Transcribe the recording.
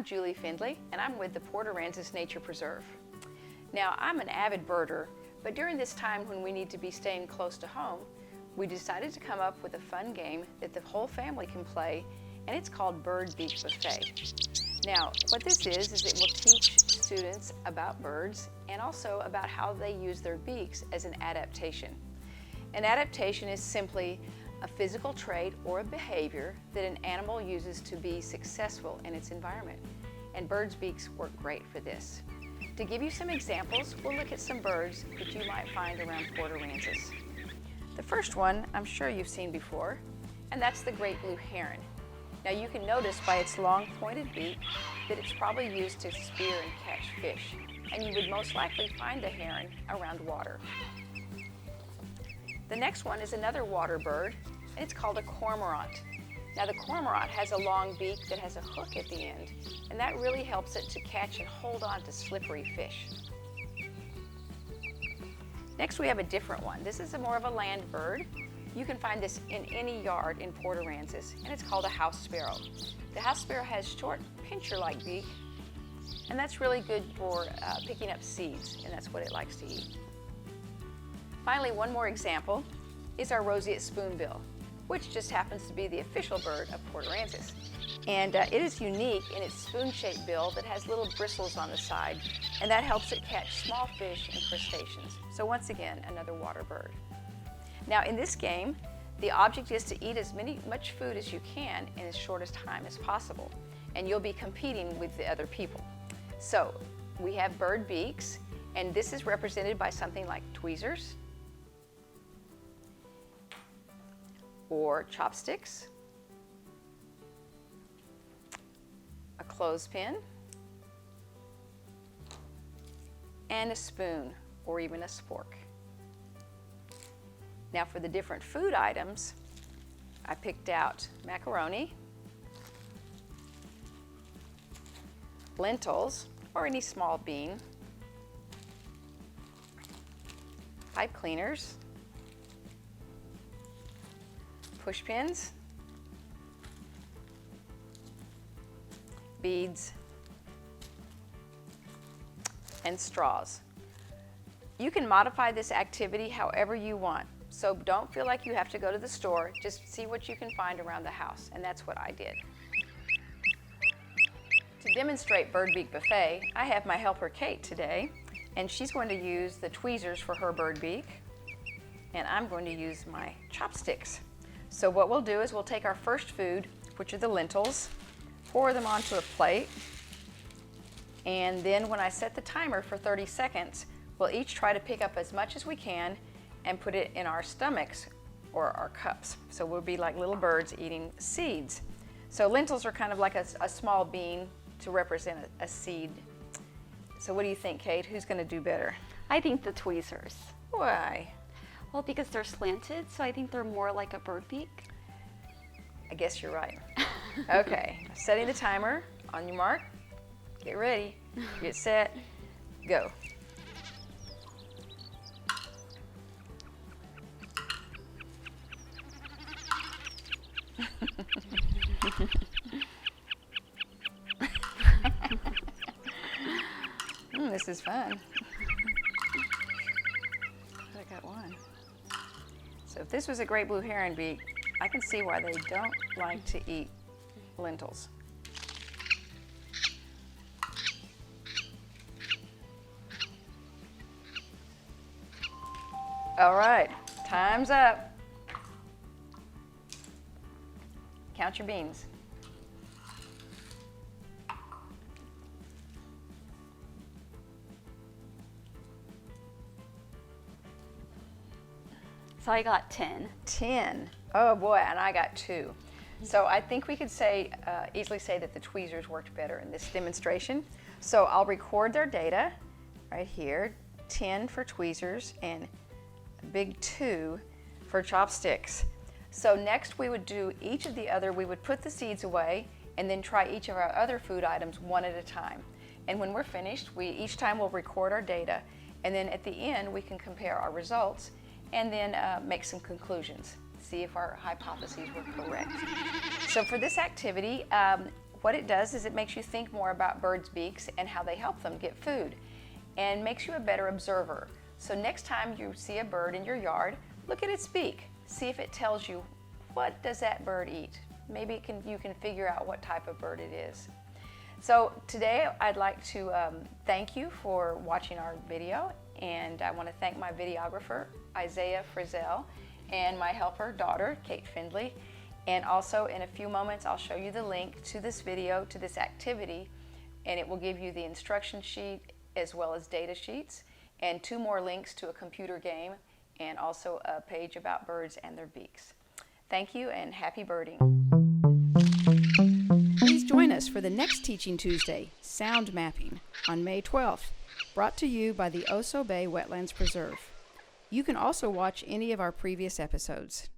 Julie Findley, and I'm with the Port Aransas Nature Preserve. Now, I'm an avid birder, but during this time when we need to be staying close to home, we decided to come up with a fun game that the whole family can play, and it's called Bird Beak Buffet. Now, what this is it will teach students about birds and also about how they use their beaks as an adaptation. An adaptation is simply a physical trait or a behavior that an animal uses to be successful in its environment. And birds' beaks work great for this. To give you some examples, we'll look at some birds that you might find around Port Aransas. The first one I'm sure you've seen before, and that's the great blue heron. Now you can notice by its long pointed beak that it's probably used to spear and catch fish, and you would most likely find the heron around water. The next one is another water bird, and it's called a cormorant. Now the cormorant has a long beak that has a hook at the end, and that really helps it to catch and hold on to slippery fish. Next we have a different one. This is more of a land bird. You can find this in any yard in Port Aransas, and it's called a house sparrow. The house sparrow has short pincher-like beak, and that's really good for picking up seeds, and that's what it likes to eat. Finally, one more example is our roseate spoonbill, which just happens to be the official bird of Port Aransas. And it is unique in its spoon-shaped bill that has little bristles on the side, and that helps it catch small fish and crustaceans. So once again, another water bird. Now in this game, the object is to eat as much food as you can in as short a time as possible, and you'll be competing with the other people. So we have bird beaks, and this is represented by something like tweezers, or chopsticks, a clothespin, and a spoon, or even a spork. Now for the different food items, I picked out macaroni, lentils, or any small bean, pipe cleaners, push pins, beads, and straws. You can modify this activity however you want, so don't feel like you have to go to the store. Just see what you can find around the house, and that's what I did. To demonstrate Bird Beak Buffet, I have my helper Kate today, and she's going to use the tweezers for her bird beak, and I'm going to use my chopsticks. So what we'll do is we'll take our first food, which are the lentils, pour them onto a plate, and then when I set the timer for 30 seconds, we'll each try to pick up as much as we can and put it in our stomachs or our cups. So we'll be like little birds eating seeds. So lentils are kind of like a small bean to represent a seed. So what do you think, Kate? Who's going to do better? I think the tweezers. Why? Well, because they're slanted, so I think they're more like a bird beak. I guess you're right. Okay, setting the timer. On your mark, get ready, get set, go. This is fun. I got one. So if this was a great blue heron beak, I can see why they don't like to eat lentils. All right, time's up. Count your beans. So I got 10. 10. Oh boy, and I got 2. So I think we could say, easily say that the tweezers worked better in this demonstration. So I'll record their data right here. 10 for tweezers and a big 2 for chopsticks. So next we would do each of the other, we would put the seeds away and then try each of our other food items one at a time. And when we're finished, each time we'll record our data, and then at the end we can compare our results and then make some conclusions, see if our hypotheses were correct. So for this activity, what it does is it makes you think more about birds' beaks and how they help them get food, and makes you a better observer. So next time you see a bird in your yard, look at its beak. See if it tells you, what does that bird eat? Maybe you can figure out what type of bird it is. So today I'd like to thank you for watching our video, and I want to thank my videographer, Isaiah Frizzell, and my helper, daughter, Kate Findley. And also in a few moments I'll show you the link to this video, to this activity, and it will give you the instruction sheet as well as data sheets, and 2 more links to a computer game, and also a page about birds and their beaks. Thank you and happy birding. Please join us for the next Teaching Tuesday, Sound Mapping, on May 12th, brought to you by the Oso Bay Wetlands Preserve. You can also watch any of our previous episodes.